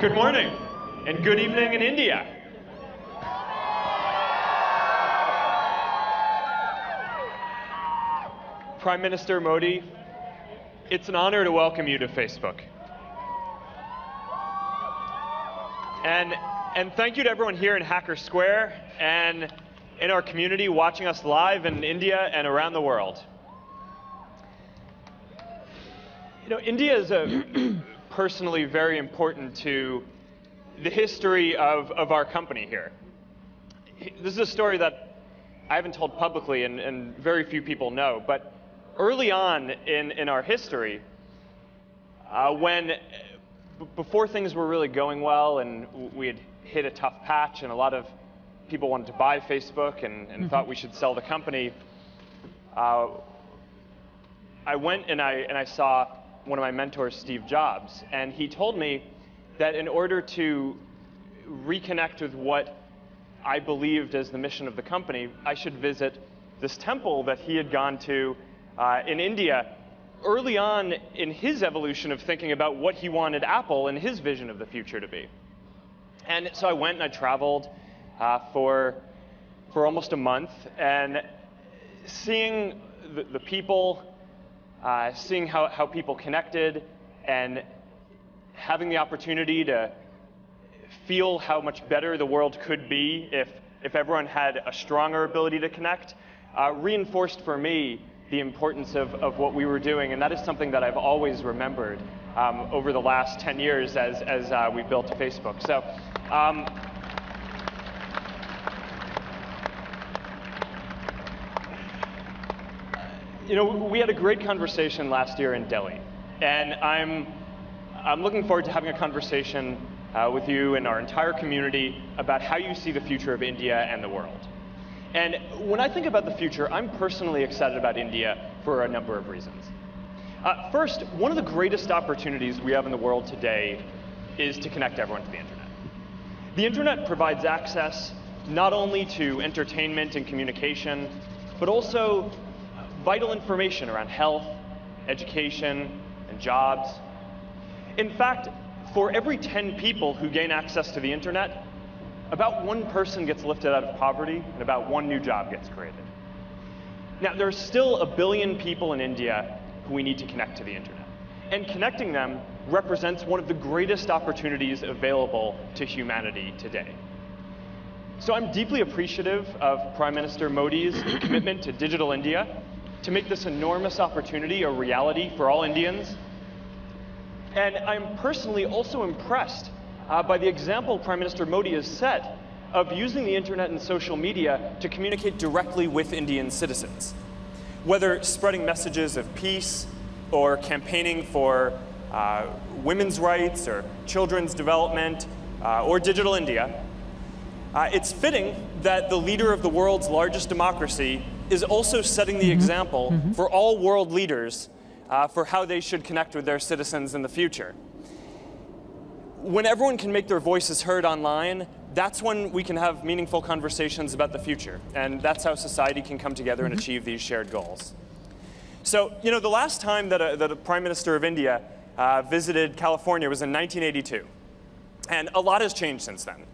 Good morning, and good evening in India. Prime Minister Modi, it's an honor to welcome you to Facebook. And thank you to everyone here in Hacker Square and in our community watching us live in India and around the world. You know, India is personally very important to the history of our company here. This is a story that I haven't told publicly and very few people know, but early on in our history, before things were really going well and we had hit a tough patch and a lot of people wanted to buy Facebook and thought we should sell the company, I went and I saw one of my mentors, Steve Jobs, and he told me that in order to reconnect with what I believed as the mission of the company, I should visit this temple that he had gone to in India early on in his evolution of thinking about what he wanted Apple and his vision of the future to be. And so I went and I traveled for almost a month, and seeing the people, seeing how people connected, and having the opportunity to feel how much better the world could be if everyone had a stronger ability to connect, reinforced for me the importance of what we were doing. And that is something that I've always remembered over the last 10 years as we built Facebook. So, you know, we had a great conversation last year in Delhi, and I'm looking forward to having a conversation with you and our entire community about how you see the future of India and the world. And when I think about the future, I'm personally excited about India for a number of reasons. First, one of the greatest opportunities we have in the world today is to connect everyone to the internet. The internet provides access not only to entertainment and communication, but also vital information around health, education, and jobs. In fact, for every 10 people who gain access to the internet, about one person gets lifted out of poverty and about one new job gets created. Now, there's still 1 billion people in India who we need to connect to the internet. And connecting them represents one of the greatest opportunities available to humanity today. So I'm deeply appreciative of Prime Minister Modi's commitment to Digital India, to make this enormous opportunity a reality for all Indians. And I'm personally also impressed by the example Prime Minister Modi has set of using the internet and social media to communicate directly with Indian citizens. Whether spreading messages of peace or campaigning for women's rights or children's development or Digital India, it's fitting that the leader of the world's largest democracy is also setting the example for all world leaders for how they should connect with their citizens in the future. When everyone can make their voices heard online, that's when we can have meaningful conversations about the future. And that's how society can come together and achieve these shared goals. So, you know, the last time that a Prime Minister of India visited California was in 1982. And a lot has changed since then.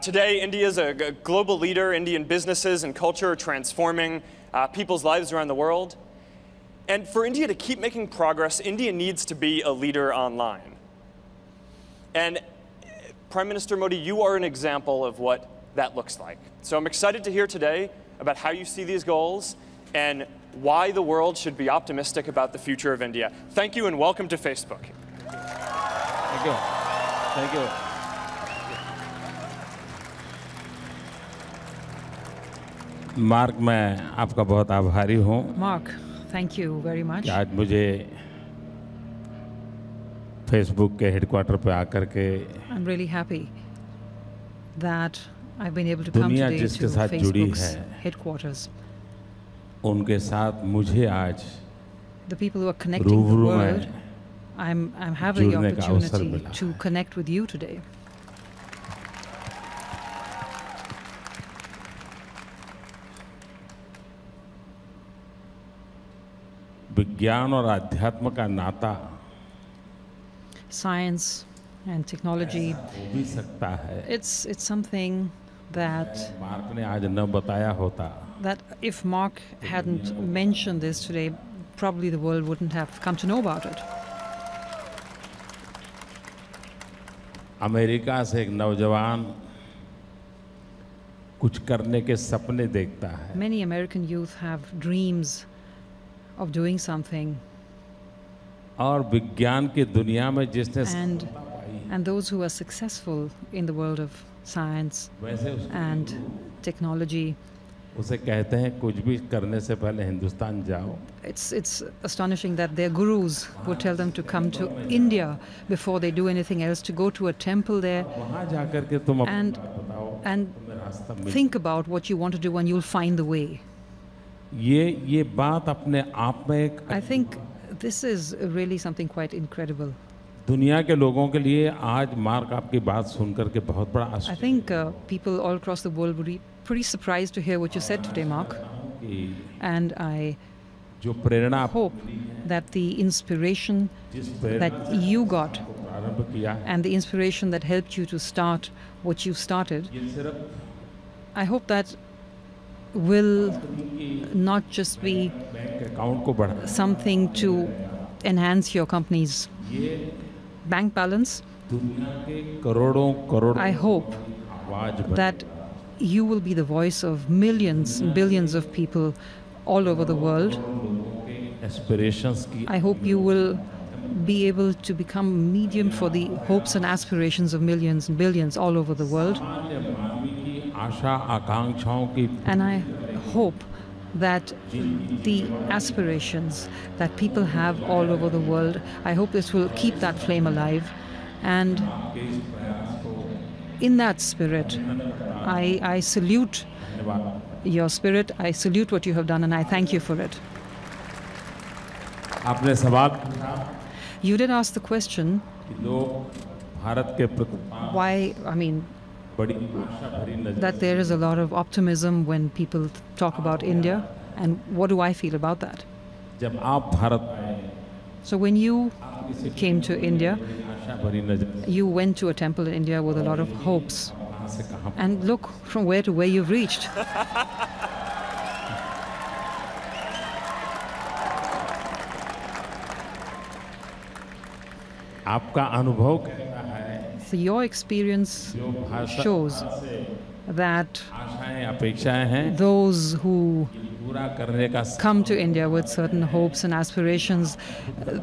Today, India is a global leader. Indian businesses and culture are transforming people's lives around the world. And for India to keep making progress, India needs to be a leader online. And Prime Minister Modi, you are an example of what that looks like. So I'm excited to hear today about how you see these goals and why the world should be optimistic about the future of India. Thank you and welcome to Facebook. Thank you. Thank you. Mark, मैं आपका बहुत आभारी हूँ। Mark, thank you very much. कि आज मुझे Facebook के headquarter पे आकर के I'm really happy that I've been able to come दुनिया today जिसके to साथ जुड़ी Facebook's है, headquarters. उनके साथ मुझे आज The people who are connecting the रूबरू world, में I'm having the जुड़ने का अवसर opportunity मिला to है। connect with you today. विज्ञान और आध्यात्म का नाता Science and technology, हो भी सकता है it's something that मार्क ने आज न बताया होता if Mark hadn't mentioned this today, probably the world wouldn't have come to know about it. America से एक नौजवान कुछ करने के सपने देखता है Many American youth have dreams of doing something, और विज्ञान की दुनिया में जिसने and सफलता पाई and those who are successful in the world of science वैसे and technology, उसे कहते हैं कुछ भी करने से पहले हिंदुस्तान जाओ it's astonishing that their gurus would tell them to come to India before they do anything else, to go to a temple there वहाँ जाकर के तुम अपनी and बात बताओ and तुम्हें रास्ता मिल think about what you want to do and you'll find the way. ये बात अपने आप में एक I think this is really something quite incredible. दुनिया के लोगों के लिए आज मार्क आपकी बात सुनकर के बहुत बड़ा I आश्चर्य think people all across the world would be pretty surprised to hear what you said today, Mark. कि And I जो प्रेरणा आप hope that the inspiration जिस प्रेरणा that you got प्रारंभ किया है and the inspiration that helped you to start what you started, ये सिर्फ I hope that will not just be bank account को बढ़ा something to enhance your company's ये bank balance. दुनिया के करोड़ों करोड़ I hope आवाज बन that you will be the voice of millions and billions of people all over the world. Aspirations की I hope you will be able to become a medium for the hopes and aspirations of millions and billions all over the world. सामान्य मानवी की आशा आकांक्षाओं की And I hope that the aspirations that people have all over the world, I hope this will keep that flame alive. And in that spirit, I salute धन्यवाद your spirit, I salute what you have done, and I thank you for it. आपने सवाल पूछा You did ask the question, कि लोग भारत के प्रति why, I mean, बड़ी आशा भरी नजर that there is a lot of optimism when people talk about India, and what do I feel about that? जब आप भारत आए So when you आप किसी came to India, आशा भरी नजर you went to a temple in India with a lot of hopes. कहाँ से कहाँ And look from where to where you've reached. आपका अनुभव कहता है So your experience जो भाषा shows से that आशाएं अपेक्षाएं हैं those who पूरा करने का come to India with certain hopes and aspirations,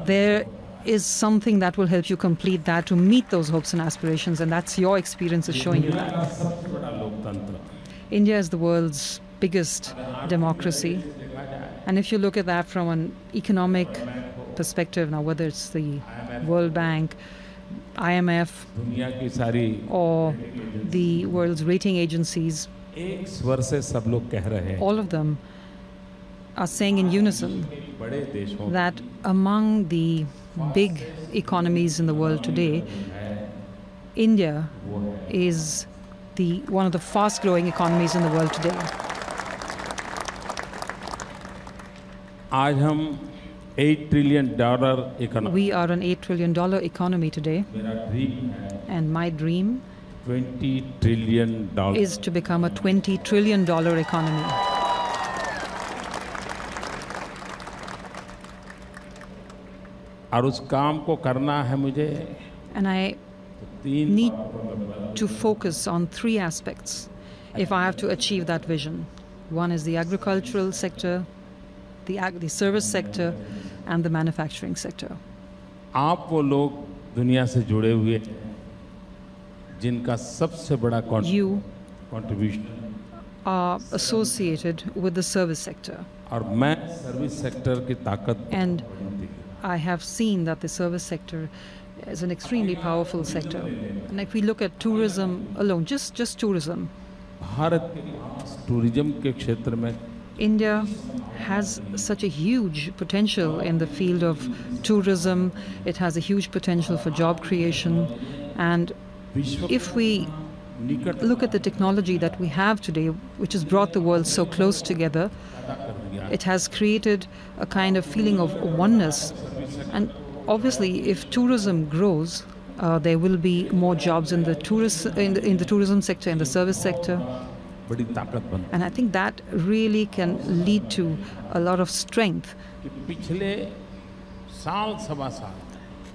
there is something that will help you complete that, to meet those hopes and aspirations, and that's your experience is showing you दुनिया that. का सबसे बड़ा लोकतंत्र India is the world's biggest democracy, and if you look at that from an economic perspective, now whether it's the World Bank, IMF, दुनिया की सारी or the world's rating agencies, एक स्वर से सब लोग कह रहे हैं all of them are saying in unison बड़े देशों that among the big economies in the world today, India is one of the fast-growing economies in the world today. आज हम $8 trillion economy We are an $8 trillion economy today, मेरा dream है and my dream $20 trillion is to become a $20 trillion economy. और उस काम को करना है मुझे And I तीन need to focus on three aspects if I have to achieve that vision. One is the agricultural sector, the service sector, and the manufacturing sector. आप वो लोग दुनिया से जुड़े हुए हैं, जिनका सबसे बड़ा You contribution are associated with the service sector, और मैं सर्विस सेक्टर की ताकत and I have seen that the service sector is an extremely powerful sector. And if we look at tourism alone, just tourism, Bharat के पास tourism के क्षेत्र में India has such a huge potential in the field of tourism. It has a huge potential for job creation. And विश्व if we निकट look at the technology that we have today, which has brought the world so close together, पैदा कर दिया it has created a kind of feeling of oneness. And obviously, if tourism grows, There will be more jobs in the tourism sector, in the service sector. बड़ी ताकत बनती And I think that really can lead to a lot of strength. कि पिछले साल सवा साल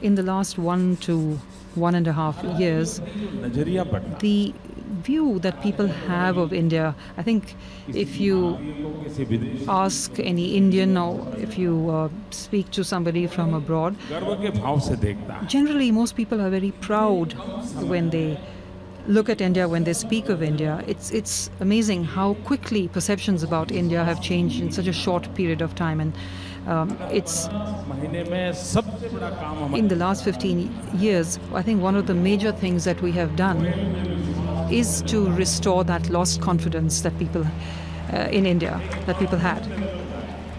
In the last 1 to 1.5 years, नजरिया बदला the view that people have of India, I think if you किसी विदेश ask any Indian or if you speak to somebody from abroad, गर्व के भाव से देखता है generally most people are very proud when they look at India, when they speak of India. It's amazing how quickly perceptions about India have changed in such a short period of time. And it's महीने में सबसे बड़ा काम हमारे in the last 15 years, I think one of the major things that we have done is to restore that lost confidence that people in India, that people had.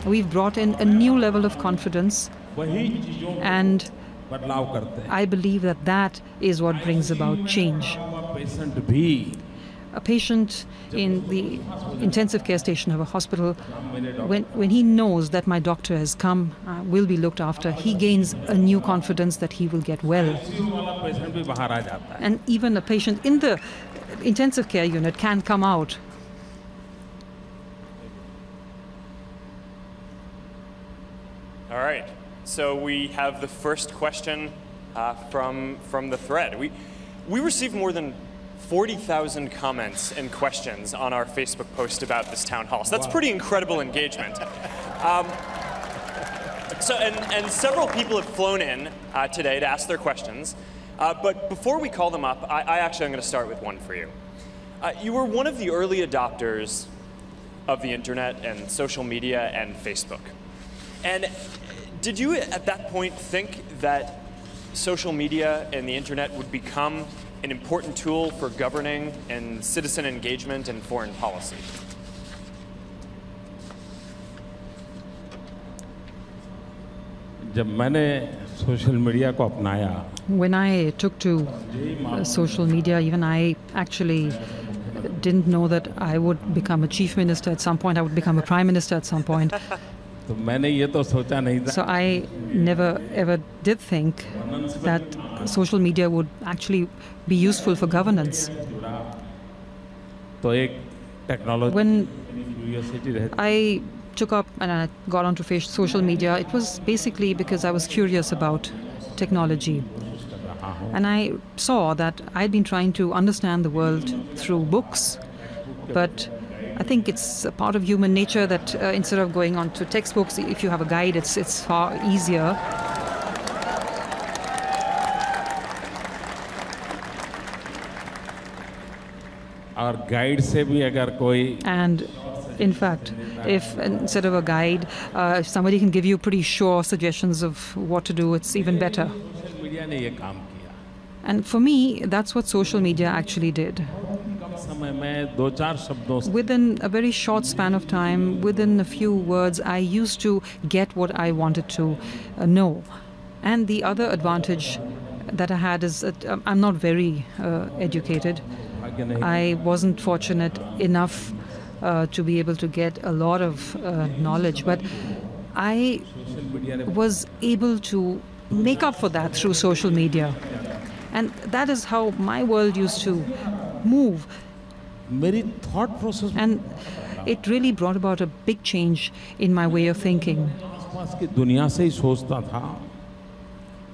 We've brought in a new level of confidence, वही चीजों में and बदलाव करते हैं I believe that that is what brings about change. Patient भी A patient in the intensive care station of a hospital, when he knows that my doctor has come, will be looked after, he gains a new confidence that he will get well. वाला patient भी बाहर आ जाता है And even a patient in the intensive care unit can come out. All right. So we have the first question from the thread. We received more than 40,000 comments and questions on our Facebook post about this town hall. So that's pretty incredible engagement. And several people have flown in today to ask their questions. But before we call them up, I actually am going to start with one for you. You were one of the early adopters of the internet and social media and Facebook. And did you at that point think that social media and the internet would become an important tool for governing and citizen engagement in foreign policy? जब मैंने social media को अपनाया When I took to social media, even I actually didn't know that I would become a chief minister at some point, I would become a prime minister at some point. तो मैंने ये तो सोचा नहीं था So I never ever did think that social media would actually be useful for governance. तो एक technology When curiosity रहती I took up and I got onto social media, it was basically because I was curious about technology. And I saw that I'd been trying to understand the world through books, but I think it's a part of human nature that instead of going on to textbooks, if you have a guide, it's far easier. और guide से भी अगर कोई And in fact, if instead of a guide, if somebody can give you pretty sure suggestions of what to do, it's even better. Social media ने ये काम किया And for me, that's what social media actually did. कम समय में दो चार शब्दों से Within a very short span of time, within a few words, I used to get what I wanted to know. And the other advantage that I had is that I'm not very educated. भाग्य नहीं I wasn't fortunate enough to be able to get a lot of knowledge, but I social media ने was able to make up for that through social media. And that is how my world used to move. मेरी thought process And it really brought about a big change in my way of thinking. आसपास की दुनिया से ही सोचता था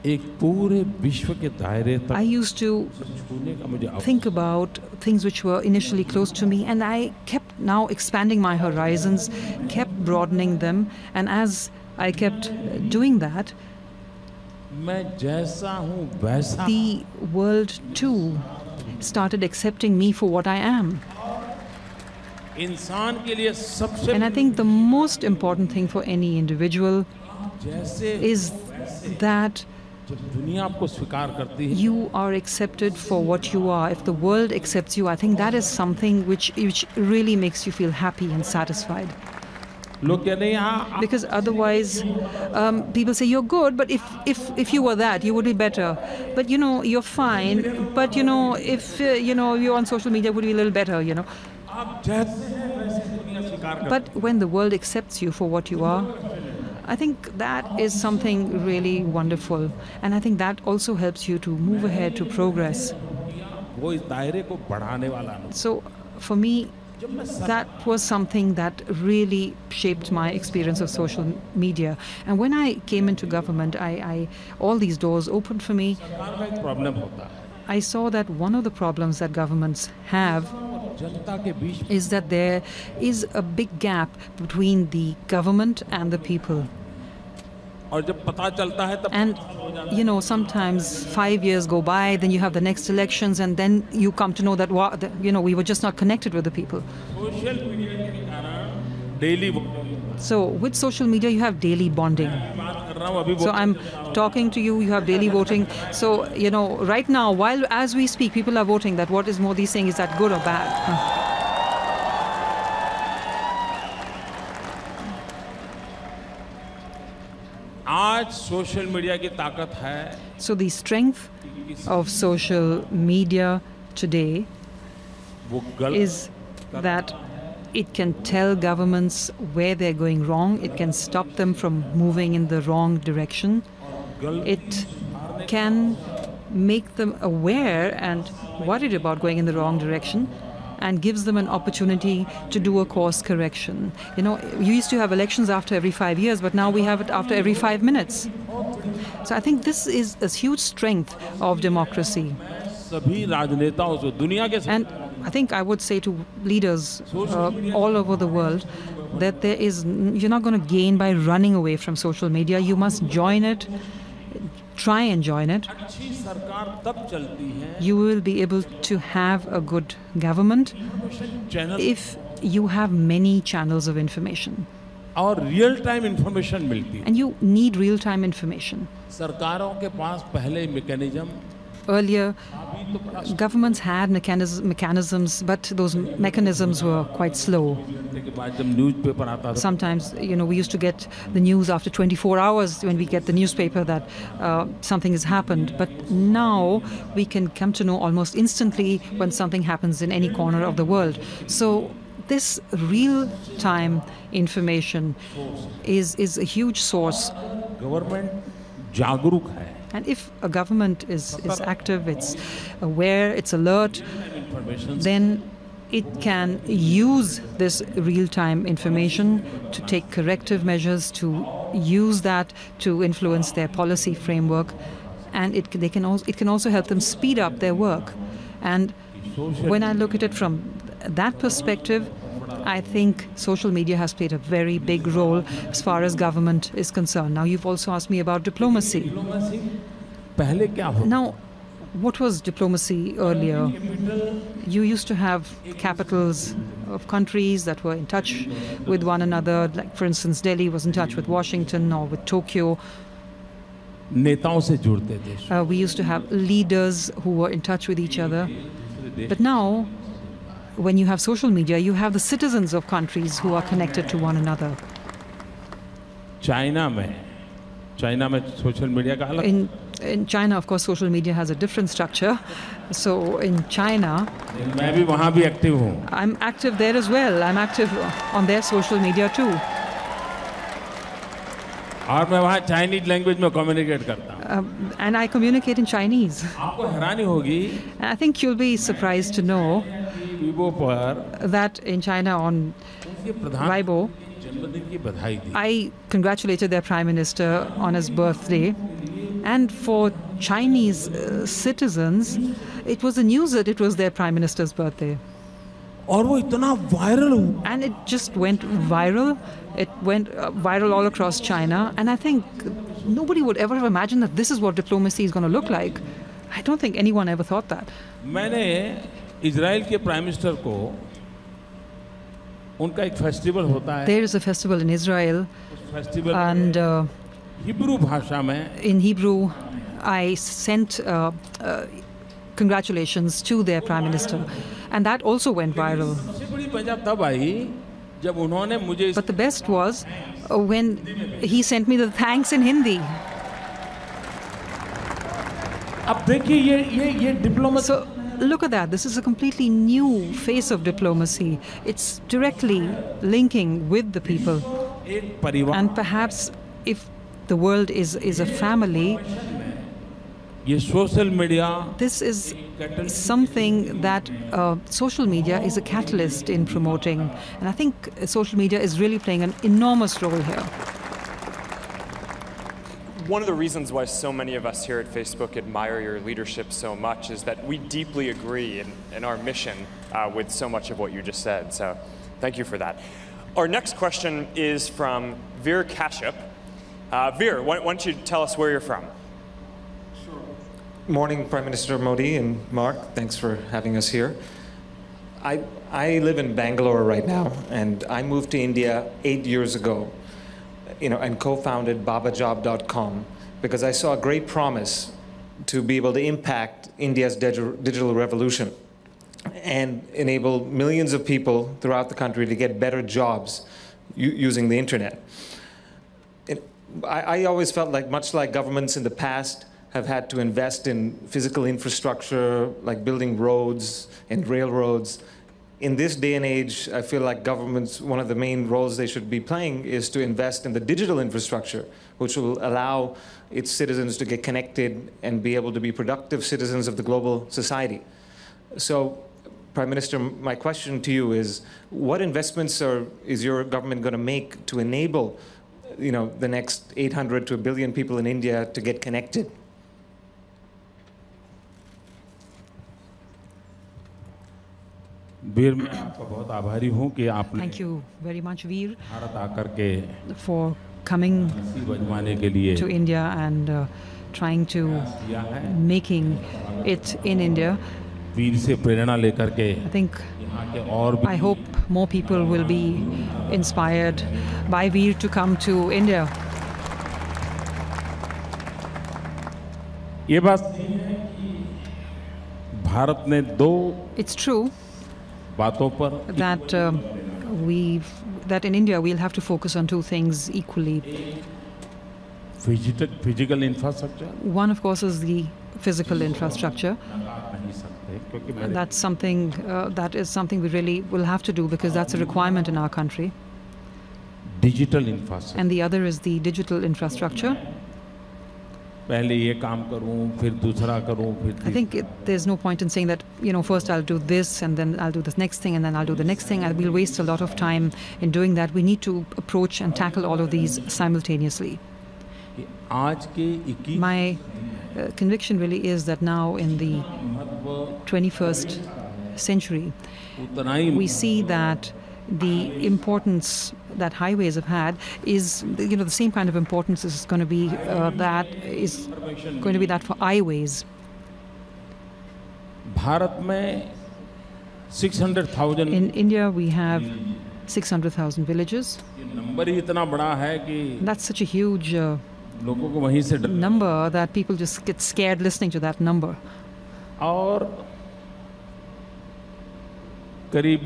एक पूरे विश्व के दायरे I तक used to छूने का मुझे अवसर think about things which were initially close to me, and I kept now expanding my horizons, kept broadening them, and as I kept doing that, मैं जैसा हूँ वैसा the world too started accepting me for what I am. इंसान के लिए सबसे And I think the most important thing for any individual जैसे is that जब दुनिया आपको स्वीकार करती है you are accepted for what you are. If the world accepts you, I think that is something which really makes you feel happy and satisfied. लोग कहते हैं यहाँ Because otherwise, people say you're good, but if you were that, you would be better. But you're fine. But if you're on social media, it would be a little better. आप जैसे हैं वैसे दुनिया स्वीकार करती But when the world accepts you for what you are, I think that is something really wonderful. And I think that also helps you to move ahead, to progress. वो इस दायरे को बढ़ाने वाला अनुभव। So for me, that was something that really shaped my experience of social media. And when I came into government, all these doors opened for me. सरकार का एक प्रॉब्लम होता है, I saw that one of the problems that governments have जनता के बीच में is that there is a big gap between the government and the people. और जब पता चलता है तब And, you know, sometimes 5 years go by, then you have the next elections, and then you come to know that, you know, we were just not connected with the people. Social media के कारण daily So with social media, you have daily bonding. बात कर रहा हूँ अभी So I'm talking to you, you have daily voting. So, you know, right now, as we speak, people are voting that what is Modi saying, is that good or bad? आज social media की ताकत है So the strength of social media today वो गलत is that it can tell governments where they're going wrong. It can stop them from moving in the wrong direction. It can make them aware and worried about going in the wrong direction, and gives them an opportunity to do a course correction. You know, you used to have elections after every 5 years, but now we have it after every 5 minutes. So I think this is a huge strength of democracy. सभी राजनेताओं से दुनिया के And I think I would say to leaders all over the world that you're not going to gain by running away from social media. You must join it, try and join it. अच्छी सरकार तब चलती है You will be able to have a good government channel if you have many channels of information. और real time information मिलती है। And you need real-time information. सरकारों के पास पहले mechanism Earlier, governments had mechanisms, but those mechanisms were quite slow. के बाद जब newspaper आता था Sometimes, you know, we used to get the news after 24 hours when we get the newspaper that something has happened. But now we can come to know almost instantly when something happens in any corner of the world. So this real-time information is a huge source. Government जागरूक है And if a government is active, it's aware, it's alert, then it can use this real-time information to take corrective measures, to use that to influence their policy framework, and it can also help them speed up their work. And when I look at it from that perspective, I think social media has played a very big role as far as government is concerned. Now, you've also asked me about diplomacy. पहले क्या होता Now, what was diplomacy earlier? You used to have capitals of countries that were in touch with one another. Like, for instance, Delhi was in touch with Washington or with Tokyo. नेताओं से जुड़ते थे We used to have leaders who were in touch with each other. But now, when you have social media, you have the citizens of countries who are connected to one another. China में social media का अलग In China, of course, social media has a different structure. So in China, मैं भी वहाँ भी active हूँ I'm active there as well. I'm active on their social media too. और मैं वहाँ चाइनीज लैंग्वेज में कम्युनिकेट करता हूँ And I communicate in Chinese. आपको हैरानी होगी And I think you'll be surprised to know Vivo पर that in China on उनके प्रधान Weibo, जन्मदिन की बधाई दी I congratulated their prime minister on his birthday. And for Chinese citizens, it was the news that it was their prime minister's birthday. और वो इतना viral हुआ And it just went viral. It went viral all across China. And I think nobody would ever have imagined that this is what diplomacy is going to look like. I don't think anyone ever thought that. मैंने Israel के prime minister को उनका एक festival होता है There is a festival in Israel, festival and Hebrew भाषा में in Hebrew, I sent congratulations to their prime minister. And that also went viral. सबसे बड़ी मजा तब आई जब उन्होंने मुझे But the best was when he sent me the thanks in Hindi. अब देखिए ये diplomacy So look at that. This is a completely new face of diplomacy. It's directly linking with the people. एक परिवार And perhaps if the world is a family, ये social media this is something that social media is a catalyst in promoting. And I think social media is really playing an enormous role here. One of the reasons why so many of us here at Facebook admire your leadership so much is that we deeply agree in our mission with so much of what you just said. So thank you for that. Our next question is from Veer Kashyap. Veer, why don't you tell us where you're from? Morning, Prime Minister Modi and Mark. Thanks for having us here. I live in Bangalore right now, and I moved to India 8 years ago, and co-founded babajob.com because I saw a great promise to be able to impact India's digital revolution and enable millions of people throughout the country to get better jobs using the internet. I always felt like, much like governments in the past have had to invest in physical infrastructure, like building roads and railroads. In this day and age, I feel like governments, one of the main roles they should be playing is to invest in the digital infrastructure, which will allow its citizens to get connected and be able to be productive citizens of the global society. So, Prime Minister, my question to you is, what investments is your government going to make to enable the next 800 to 1 billion people in India to get connected? वीर, मैं आपका बहुत आभारी हूँ कि आपने Thank you very much, Veer, Bharat आकर के for coming बजवाने के लिए to India and trying to किया है। making it in India. वीर से प्रेरणा लेकर के I think, यहाँ के और भी I hope more people will be inspired by Veer to come to India. ये बात सही है कि भारत ने दो It's true बातों पर that that in India we'll have to focus on two things equally. Physical infrastructure One, of course, is the physical infrastructure. नहीं सकते क्योंकि And that's something that is something we really will have to do because that's a requirement in our country. Digital infrastructure And the other is the digital infrastructure. पहले ये काम करूं फिर दूसरा करूं I think there's no point in saying that, first I'll do this and then I'll do this next thing and then I'll do the next thing. And we'll waste a lot of time in doing that. We need to approach and tackle all of these simultaneously. आज के 21 My conviction really is that now in the 21st century, उतना ही we see that the importance that highways have had is, the same kind of importance is going to be that for highways. Bharat में 600,000 In India, we have 600,000 villages. Number ही इतना बड़ा है कि That's such a huge लोगों को वहीं से डर number that people just get scared listening to that number. और करीब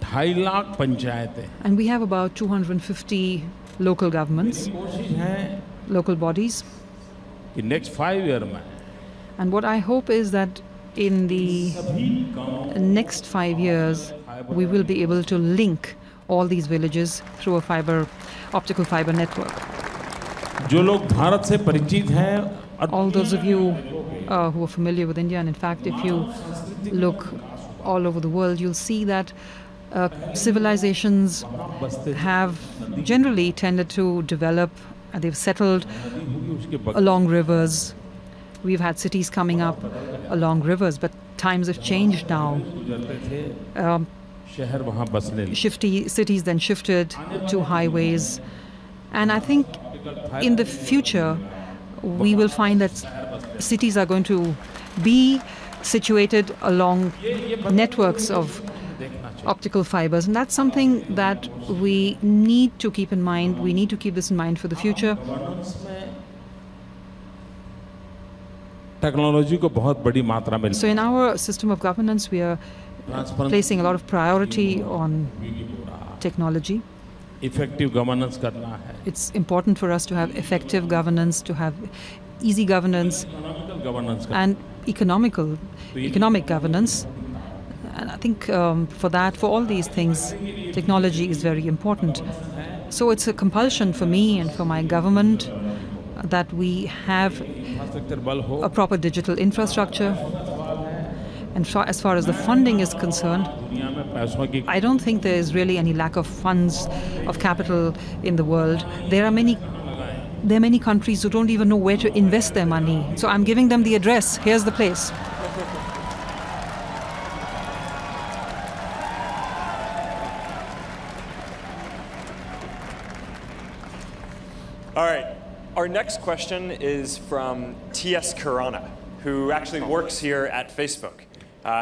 2.5 लाख पंचायतें And we have about 250 local governments, कोशिश है local bodies. कि नेक्स्ट 5 ईयर में And what I hope is that in the next 5 years, we will be able to link all these villages through a optical fiber network. जो लोग भारत से परिचित हैं और All those of you who are familiar with India, and in fact, if you look all over the world, you'll see that civilizations have generally tended to develop, and they've settled along rivers. We've had cities coming up along rivers, but times have changed now. शहर वहाँ बसने लगे Cities then shifted to highways. And I think in the future, we will find that cities are going to be situated along networks of optical fibers. And that's something that we need to keep in mind. We need to keep this in mind for the future. Technology को बहुत बड़ी मात्रा में So in our system of governance, we are placing a lot of priority on technology. Effective governance करना है It's important for us to have effective governance, to have easy governance economical governance and economic governance. And I think for all these things, technology is very important. So it's a compulsion for me and for my government that we have a proper digital infrastructure. And as far as the funding is concerned, I don't think there is really any lack of funds, of capital in the world. There are many countries who don't even know where to invest their money. So I'm giving them the address. Here's the place. All right. Our next question is from T.S. Khurana, who actually works here at Facebook.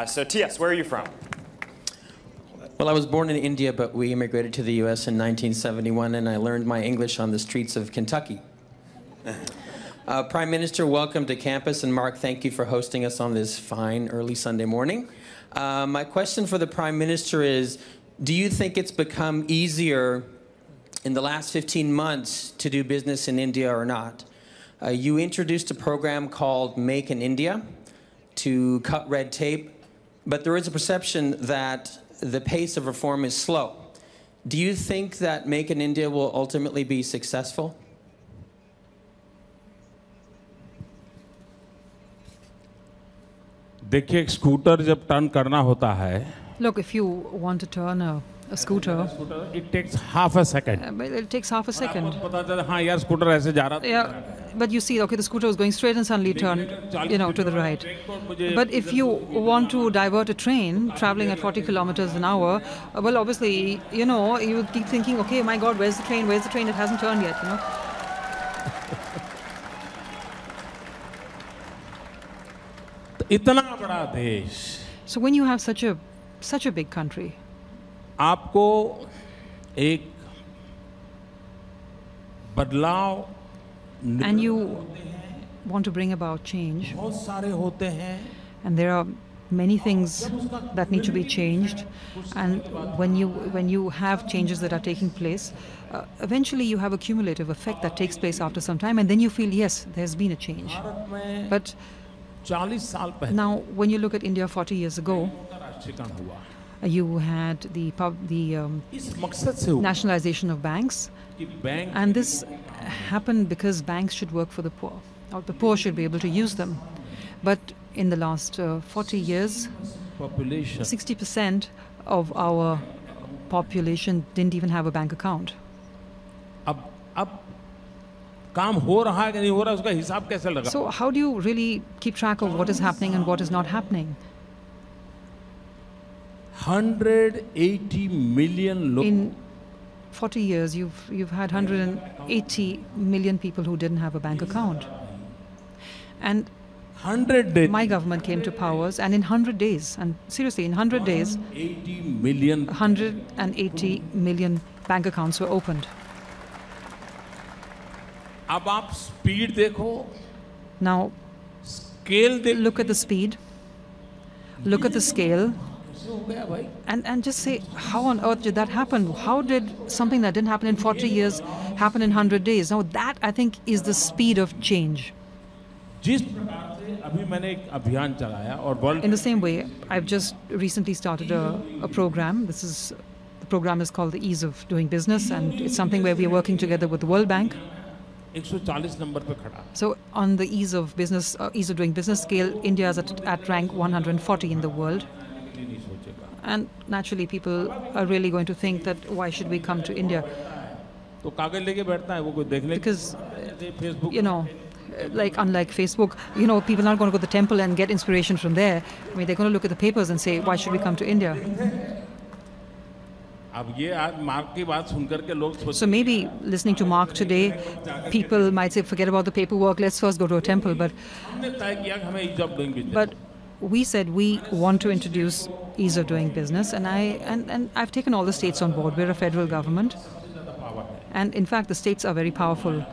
So T.S., where are you from? Well, I was born in India, but we immigrated to the U.S. in 1971, and I learned my English on the streets of Kentucky. Prime Minister, welcome to campus, and Mark, thank you for hosting us on this fine early Sunday morning. My question for the Prime Minister is, do you think it's become easier in the last 15 months to do business in India or not? You introduced a program called Make in India to cut red tape, but there is a perception that the pace of reform is slow. Do you think that Make in India will ultimately be successful? देखिए एक scooter जब turn करना होता है, Look, if you want to turn a scooter, it takes half a second. it takes half a second. पता चला हाँ यार स्कूटर ऐसे जा रहा था. Yeah, but you see, okay, the scooter was going straight and suddenly turned, to the right. But if you want to divert a train traveling at 40 kilometers an hour, well, obviously, you would keep thinking, okay, my God, where's the train? Where's the train? It hasn't turned yet, इतना बड़ा देश, So when you have such a big country, आपको एक बदलाव and you want to bring about change, बहुत सारे होते हैं. and there are many things that need to be changed, and when you have changes that are taking place, eventually you have a cumulative effect that takes place after some time, and then you feel, yes, there's been a change. But 40 साल पहले now, when you look at India 40 years ago, राष्ट्रीयकरण हुआ. you had the इस मकसद से हुआ nationalization of banks, कि bank and this happened because banks should work for the poor, or the poor should be able to use them. But in the last 40 years, population 60% of our population didn't even have a bank account. अब काम हो रहा है कि नहीं हो रहा है उसका हिसाब कैसे लगा. So how do you really keep track of what is happening and what is not happening? 180 million लोग. In 40 years, you've had 180 million people who didn't have a bank account. And 100 days. my government came to powers, and in 100 days, and seriously, in 100 days, 80 million. 180 million bank accounts were opened. अब आप speed देखो, Now, scale देखो. look at the speed, look at the scale, कैसे हो गया भाई? and just say, how on earth did that happen? How did something that didn't happen in 40 years happen in 100 days? Now, that, I think, is the speed of change. जिस प्रकार से अभी मैंने एक अभियान चलाया और world In the same way, I've just recently started a program. The program is called the Ease of Doing Business, and it's something where we are working together with the World Bank. 140 number पे खड़ा. So on the ease of doing business scale, India is at rank 140 in the world. नहीं सोचेगा. And naturally, people are really going to think that why should we come to India? तो कागज लेके बैठता है वो कोई देखने. Because, Facebook like unlike Facebook, people aren't going to go to the temple and get inspiration from there. I mean, they're going to look at the papers and say, why should we come to India? अब ये आज mark की बात सुनकर के लोग सोच. So maybe listening to Mark today, people might say, forget about the paperwork, let's first go to a temple. But हमने तय किया कि हमें ease of doing business. But we said we want to introduce ease of doing business, and I've taken all the states on board. We're a federal government, and in fact, the states are very powerful.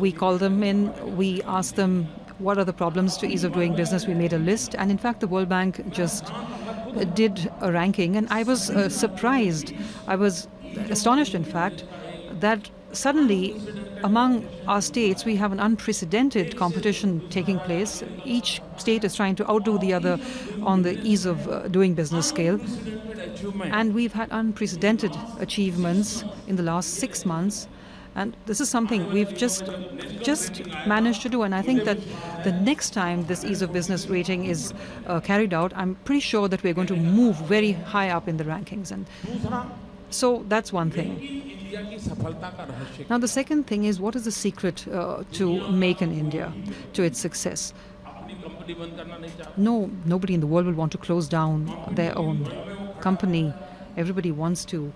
We call them in, we ask them what are the problems to ease of doing business. We made a list, and in fact, the World Bank just did a ranking, and I was surprised. I was astonished, in fact, that suddenly among our states, we have an unprecedented competition taking place. Each state is trying to outdo the other on the ease of doing business scale. And we've had unprecedented achievements in the last 6 months. And this is something we've just managed to do. And I think that the next time this ease of business rating is carried out, I'm pretty sure that we're going to move very high up in the rankings. And so that's one thing. Now, the second thing is, what is the secret to Make in India, to its success? No, nobody in the world will want to close down their own company. Everybody wants to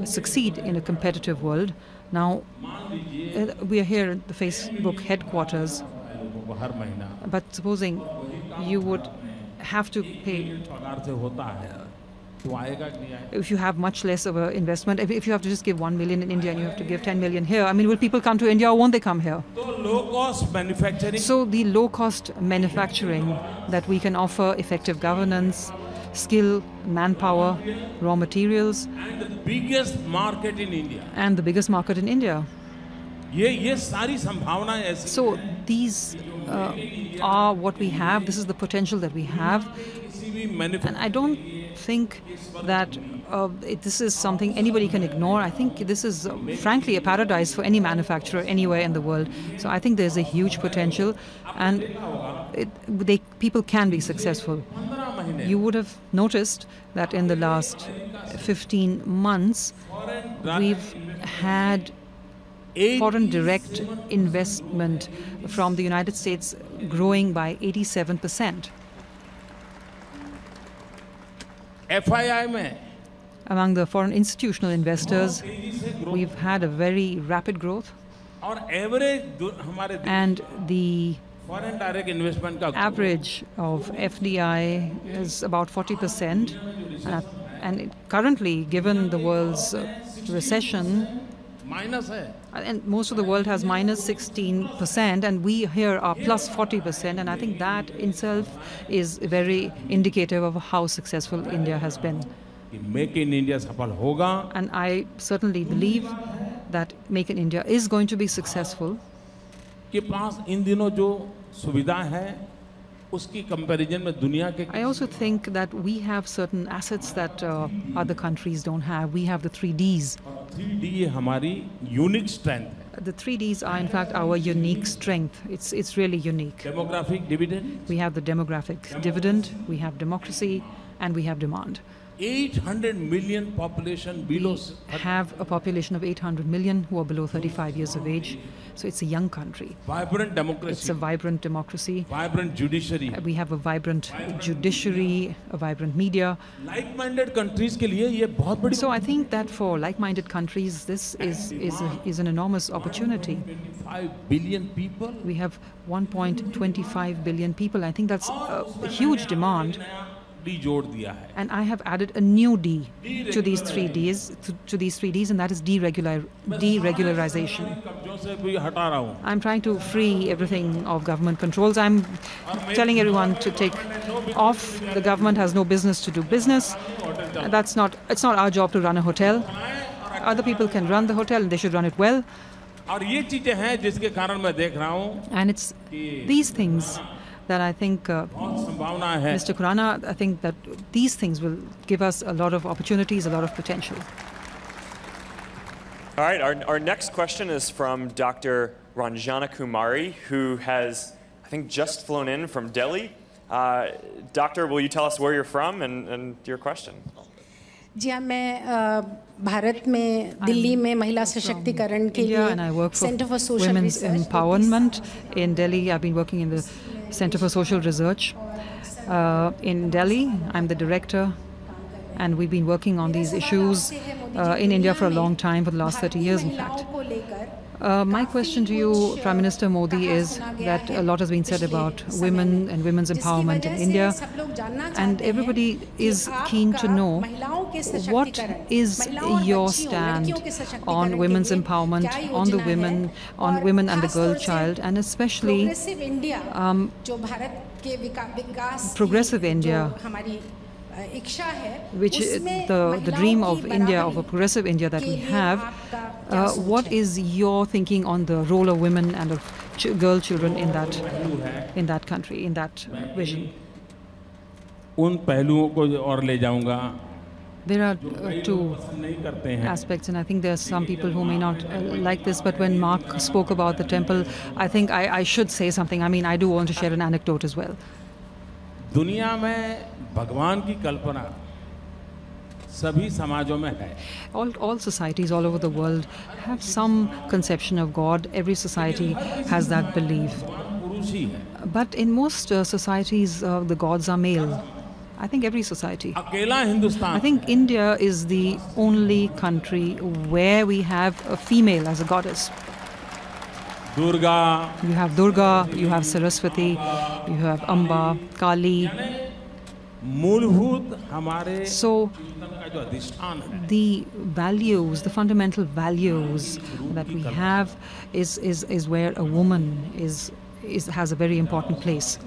succeed in a competitive world. Now, we are here at the Facebook headquarters, but supposing you would have to pay, if you have much less of an investment, if you have to just give 1 million in India and you have to give 10 million here, I mean, will people come to India or won't they come here? So the low-cost manufacturing that we can offer, effective governance, skill, manpower, raw materials. And the biggest market in India. And the biggest market in India. So these are what we have. This is the potential that we have. And I don't think that this is something anybody can ignore. I think this is, frankly, a paradise for any manufacturer anywhere in the world. So I think there's a huge potential, and people can be successful. You would have noticed that in the last 15 months, we've had foreign direct investment from the United States growing by 87%. Among the foreign institutional investors, we've had a very rapid growth. And the average of FDI is about 40%. And currently, given the world's recession, and most of the world has minus 16%, and we here are plus 40%, and I think that in itself is very indicative of how successful India has been. And I certainly believe that Make in India is going to be successful. I also think that we have certain assets that other countries don't have. We have the 3Ds. The 3Ds are in fact our unique strength. It's really unique. Demographic dividend. We have the demographic dividend, we have democracy, and we have demand. 800 million population below. We have a population of 800 million who are below 35 years of age. So it's a young country. Vibrant democracy. It's a vibrant democracy. Vibrant judiciary. We have a vibrant judiciary, a vibrant media. Like-minded countries के लिए ये बहुत बड़ी. So I think that for like-minded countries, this is an enormous opportunity. 1.25 billion people. We have 1.25 billion people. I think that's a huge demand. And I have added a new D to these 3Ds, and that is deregularization. I'm trying to free everything of government controls. I'm telling everyone to take off. The government has no business to do business. It's not our job to run a hotel. Other people can run the hotel, and they should run it well. And it's these things that I think, Mr. Khurana, I think that these things will give us a lot of opportunities, a lot of potential. All right, our next question is from Dr. Ranjana Kumari, who has, I think, just flown in from Delhi. Doctor, will you tell us where you're from and your question? जी हाँ, मैं भारत में दिल्ली में महिला सशक्तिकरण के लिए Center for Social Women's Research Empowerment in Delhi. I've been working in the Center for Social Research in Delhi. I'm the director, and we've been working on these issues in India for a long time, for the last 30 years, in fact. My question to you, Prime Minister Modi, is that a lot has been said about women and women's empowerment in India, and everybody is keen to know what is your stand on women's empowerment, on women and the girl child, and especially progressive India, which the dream of India, of a progressive India that we have. What is your thinking on the role of women and of girl children in that country, in that vision? उन पहलुओं को और ले जाऊंगा. There are two aspects, and I think there are some people who may not like this, but when Mark spoke about the temple, I think I should say something. I mean, I do want to share an anecdote as well. दुनिया में भगवान की कल्पना सभी समाजों में है. All societies all over the world have some conception of God. Every society has that belief. पुरुष ही है. But in most societies, the gods are male. I think every society. अकेला Hindustan. I think India is the only country where we have a female as a goddess. Durga. You have Durga, you have Saraswati, you have Amba, Kali. मूलभूत हमारे So जीवन का जो अधिष्ठान है. the values, the fundamental values that we have is where a woman has a very important place.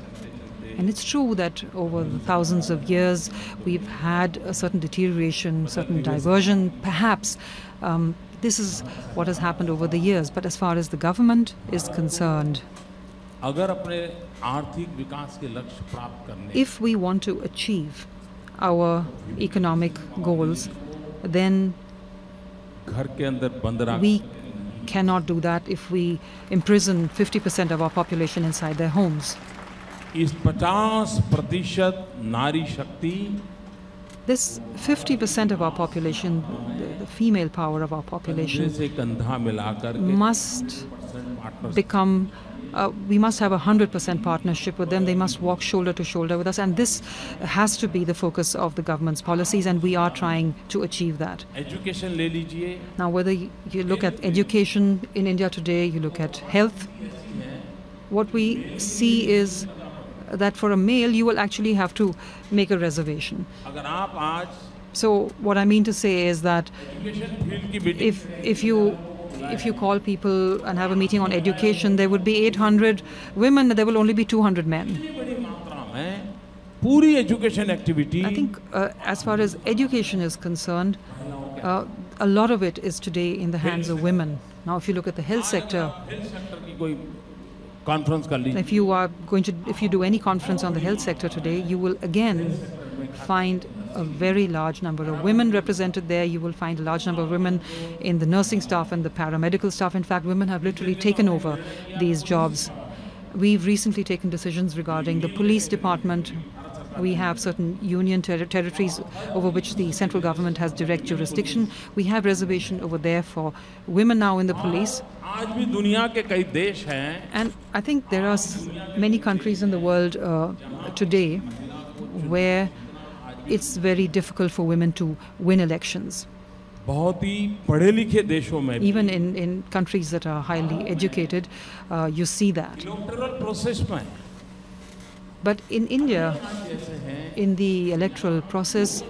And it's true that over the thousands of years we've had a certain deterioration, certain diversion. Perhaps this is what has happened over the years. But as far as the government is concerned, अगर अपने आर्थिक विकास के लक्ष्य प्राप्त करने, if we want to achieve our economic goals, then घर के अंदर बंद रख, we cannot do that if we imprison 50% of our population inside their homes. इस 50% नारी शक्ति, This 50% of our population, the female power of our population, से कंधा मिलाकर के must partners become, we must have 100% partnership with them. They must walk shoulder to shoulder with us. And this has to be the focus of the government's policies, and we are trying to achieve that. Education ले लीजिए. Now, whether you look at education in India today, you look at health, what we see is that for a male, you will actually have to make a reservation. अगर आप आज So what I mean to say is that education field की meeting, if you call people and have a meeting on education, there would be 800 women, there will only be 200 men. बड़ी मात्रा में पूरी education activity, I think as far as education is concerned, a lot of it is today in the hands of women. Now, if you look at the health sector, health sector की कोई conference कर लीजिए. if you do any conference on the health sector today, you will again find a very large number of women represented there. You will find a large number of women in the nursing staff and the paramedical staff. In fact, women have literally taken over these jobs. We've recently taken decisions regarding the police department. We have certain union territories over which the central government has direct jurisdiction. We have reservation over there for women now in the police. आज भी दुनिया के कई देश हैं And I think there are many countries in the world today where it's very difficult for women to win elections. बहुत ही पढ़े लिखे देशों में भी Even in countries that are highly educated, you see that. Electoral process में But in India, in the electoral process,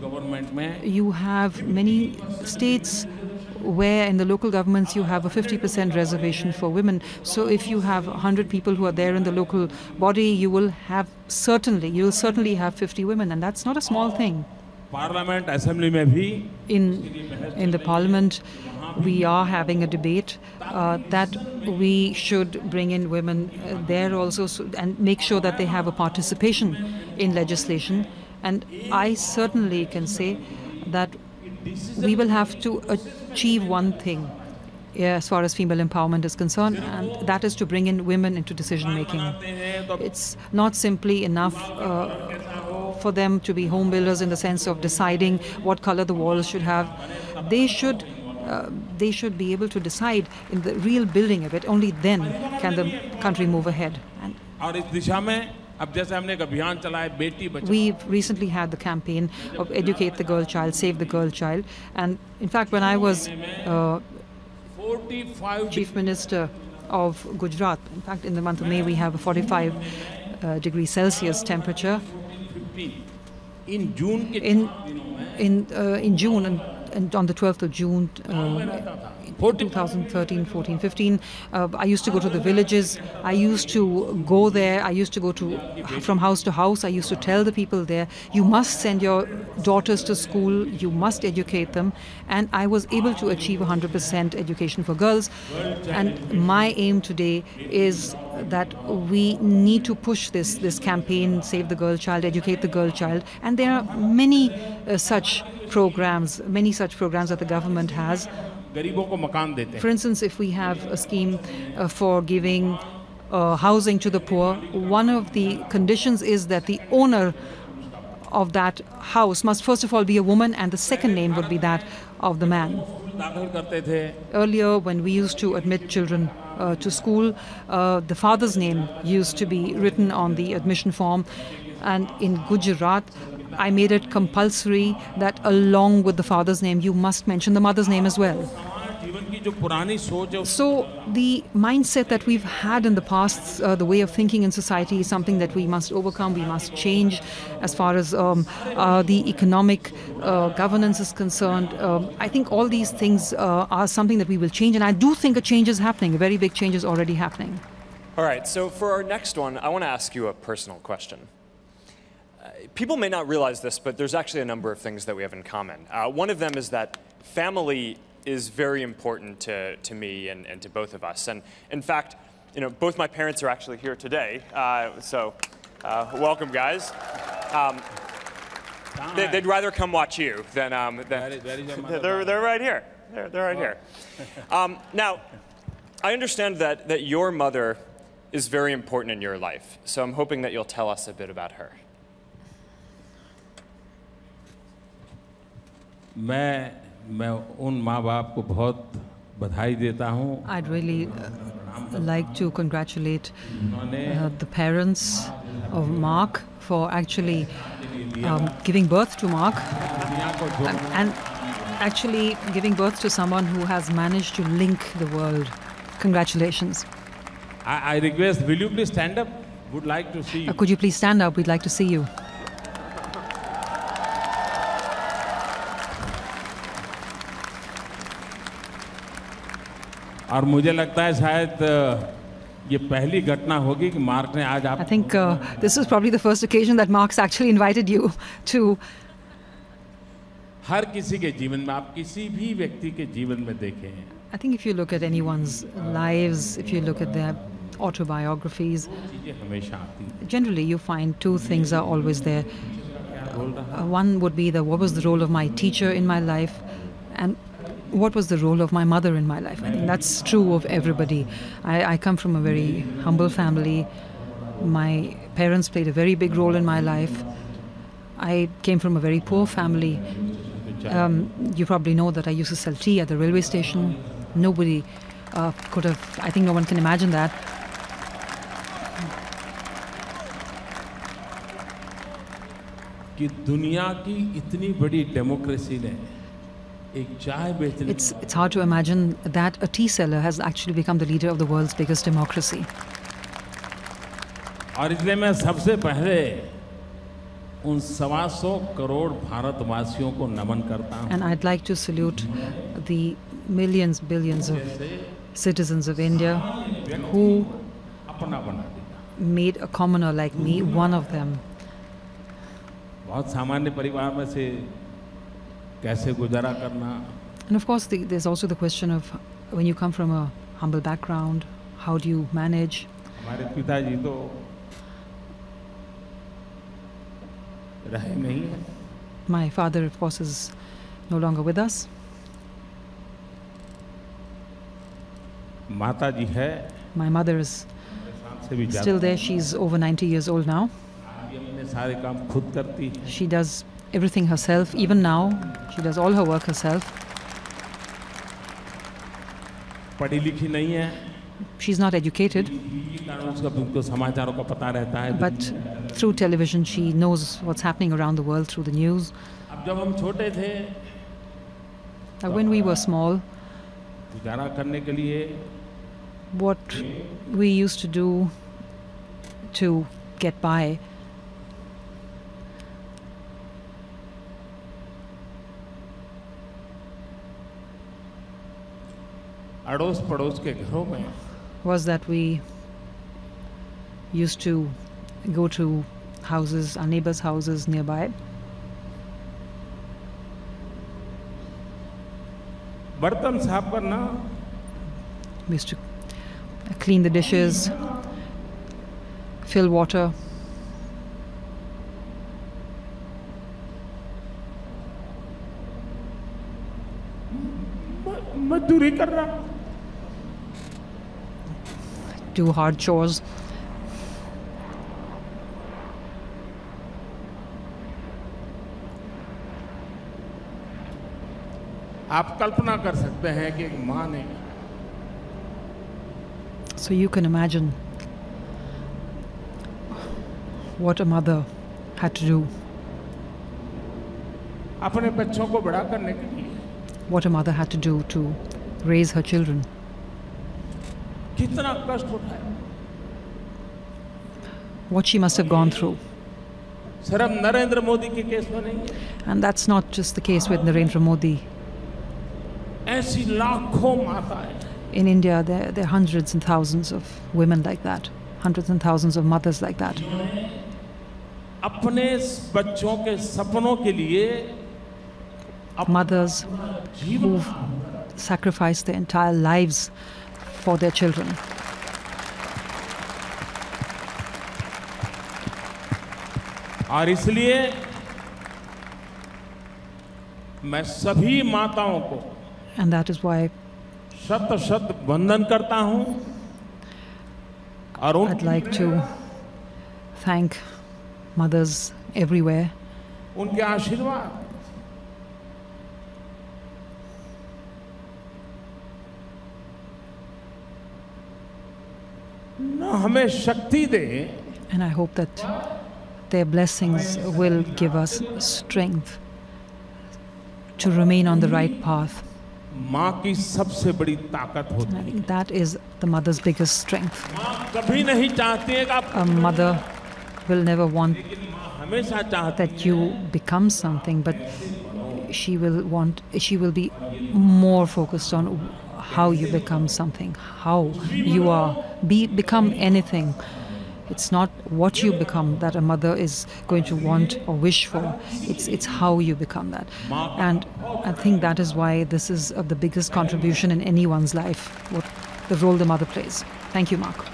government में you have many states where in the local governments you have a 50% reservation for women. So if you have 100 people who are there in the local body, you will certainly have 50 women, and that's not a small thing. Parliament assembly में भी In the parliament, we are having a debate that we should bring in women there also, and make sure that they have a participation in legislation. And I certainly can say that we will have to achieve one thing as far as female empowerment is concerned, and that is to bring in women into decision making. It's not simply enough for them to be home builders in the sense of deciding what color the walls should have. They should be able to decide in the real building of it. Only then can the country move ahead. And और इस दिशा में अब जैसे हमने एक अभियान चलाया Beti Bachao, we've recently had the campaign of Educate the Girl Child, Save the Girl Child. And in fact, when I was 45 Chief Minister of Gujarat, in fact, in the month of May, we have a 45 degrees Celsius temperature. इन जून के In June, and and on the 12th of June, 2013, 14, 15, I used to go to the villages. I used to go there. I used to go from house to house. I used to tell the people there, you must send your daughters to school. You must educate them. And I was able to achieve 100% education for girls. And my aim today is that we need to push this campaign, Save the Girl Child, Educate the Girl Child. And there are many such programs that the government has. For instance, if we have a scheme for giving housing to the poor, one of the conditions is that the owner of that house must first of all be a woman, and the second name would be that of the man. Earlier, when we used to admit children to school, the father's name used to be written on the admission form, and in Gujarat, I made it compulsory that along with the father's name, you must mention the mother's name as well. So the mindset that we've had in the past, the way of thinking in society, is something that we must overcome, we must change. As far as the economic governance is concerned, I think all these things are something that we will change, and I do think a change is happening, a very big change is already happening. All right, so for our next one, I want to ask you a personal question. People may not realize this, but there's actually a number of things that we have in common. One of them is that family is very important to me and to both of us. And in fact, both my parents are actually here today. So welcome, guys. They'd rather come watch you than they're right here. They're right here. Now, I understand that your mother is very important in your life. So I'm hoping that you'll tell us a bit about her. मैं उन माँ बाप को बहुत बधाई देता हूँ. I'd really like to congratulate the parents of Mark for actually giving birth to Mark and actually giving birth to someone who has managed to link the world. Congratulations. I request, will you please stand up? Would like to see you. Could you please stand up? We'd like to see you. और मुझे लगता है शायद ये पहली घटना होगी कि मार्क ने आज आप. I think this is probably the first occasion that Mark's actually invited you to. हर किसी के जीवन में, आप किसी भी व्यक्ति के जीवन में देखें. I think if you look at anyone's lives, if you look at their autobiographies, generally you find two things are always there. One would be what was the role of my teacher in my life, and what was the role of my mother in my life. I think that's true of everybody. I come from a very humble family. My parents played a very big role in my life. I came from a very poor family. You probably know that I used to sell tea at the railway station. Nobody could have, I think no one can imagine that. कि दुनिया की इतनी बड़ी democracy ने It's hard to imagine that a tea seller has actually become the leader of the world's biggest democracy. और इसलिए मैं सबसे पहले उन 125 करोड़ भारतवासियों को नमन करता हूं. And I'd like to salute the millions, billions of citizens of India who made a commoner like me one of them. बहुत सामान्य परिवार में से कैसे गुजारा करना. And of course, there's also the question of when you come from a humble background, how do you manage? हमारे पिताजी तो रहे नहीं. My father, of course, is no longer with us. माता जी है. My mother is still there. She's over 90 years old now. अपने सारे काम खुद करती है. She does everything herself. Even now, she does all her work herself. पढ़ी लिखी नहीं है. She's not educated. समाचारों का पता रहता है. But through television, she knows what's happening around the world through the news. अब जब हम छोटे थे, when we were small, गुजारा करने के लिए, what we used to do to get by, अड़ोस पड़ोस के घरों में was that we used to go to houses, our neighbors' houses nearby. बर्तन साफ करना, We used to clean the dishes, fill water. मजदूरी करना, do hard chores. आप कल्पना कर सकते हैं कि एक माँ ने So you can imagine what a mother had to do, अपने बच्चों को बड़ा करने के लिए what a mother had to do to raise her children. कितना कष्ट उठाया। What she must have gone through. सिर्फ नरेंद्र मोदी के केस में नहीं है, And that's not just the case with Narendra Modi. ऐसी लाखों माताएं In India, there are hundreds and thousands of women like that, hundreds and thousands of mothers like that, अपने बच्चों के सपनों के लिए mothers who sacrificed their entire lives for their children. और इसलिए मैं सभी माताओं को And that is why शत शत वंदन करता हूं और I'd like to thank mothers everywhere उनके आशीर्वाद न हमें शक्ति दे, and I hope that their blessings will give us strength to remain on the right path. माँ की सबसे बड़ी ताकत होती And I है। think that is the mother's biggest strength. माँ कभी नहीं चाहती है कि आप, A mother will never want लेकिन माँ हमेशा चाहती that you become something, but she will be more focused on how you become something, how you are, become anything. It's not what you become that a mother is going to want or wish for. It's how you become that. And I think that is why this is the biggest contribution in anyone's life, what the role the mother plays. Thank you, Mark.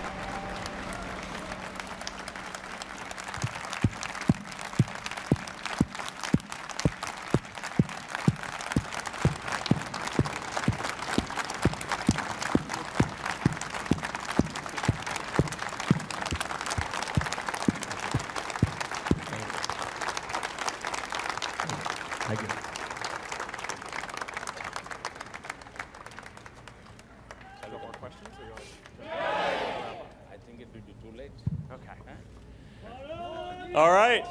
Thank you. More questions? I think it will be too late. Okay. All right.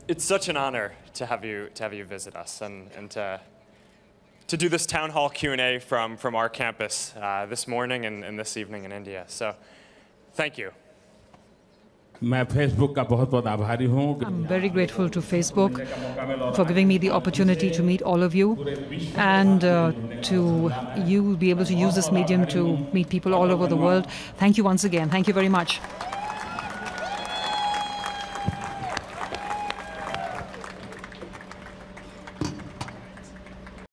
It's such an honor to have you visit us and to do this town hall Q&A from our campus this morning and this evening in India. So, thank you. मैं Facebook का बहुत आभारी हूँ। I'm very grateful to Facebook for giving me the opportunity to meet all of you and to you be able to use this medium to meet people all over the world. Thank you once again. Thank you very much.